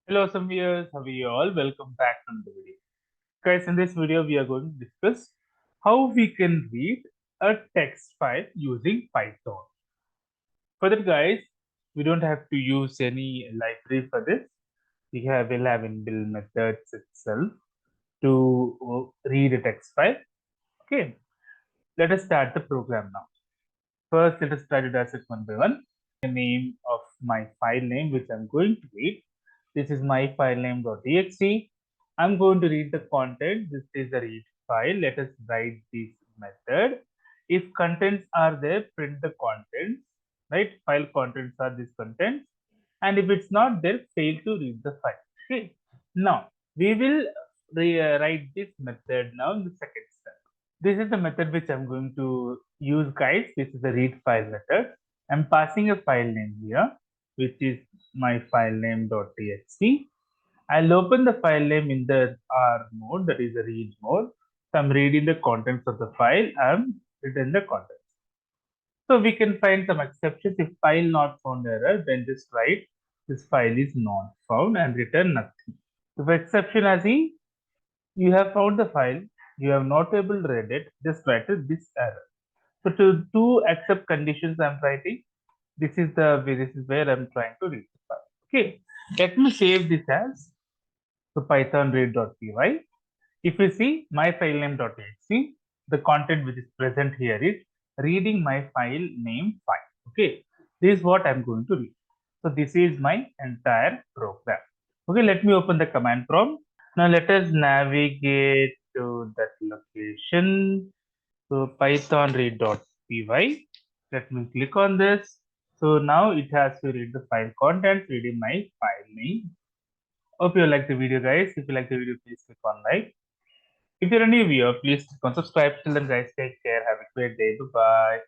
Hello, some viewers. How are you all? Welcome back to the video. Guys, in this video, we are going to discuss how we can read a text file using Python. For that, guys, we don't have to use any library for this. Will have inbuilt methods itself to read a text file. Okay, let us start the program now. First, let us try to dissect one by one. The name of my file name, which I'm going to read. This is my filename.txt. I'm going to read the content. This is the read file. Let us write this method. If contents are there, print the contents. Right? File contents are this contents. And if it's not there, fail to read the file. Okay. Now we will write this method now in the second step. This is the method which I'm going to use, guys. This is the read file method. I'm passing a file name here, which is my filename.txt. I'll open the file name in the R mode, that is the read mode. So I'm reading the contents of the file. I'm written the contents. So we can find some exceptions. If file not found error, then just write this file is not found and return nothing. If exception as in you have found the file, you have not able to read it, just write this error. So to accept conditions I'm writing, this is where I'm trying to read the file. Okay, let me save this as the python read.py. If you see my file name.txt, the content which is present here is reading my file name file. Okay, this is what I'm going to read. So this is my entire program. Okay, let me open the command prompt. Now let us navigate to that location. So python read.py. Let me click on this. So now it has to read the file content, reading my file name. Hope you like the video, guys. If you like the video, please click on like. If you're a new viewer, please click on subscribe. Till then, guys, take care. Have a great day. Bye bye.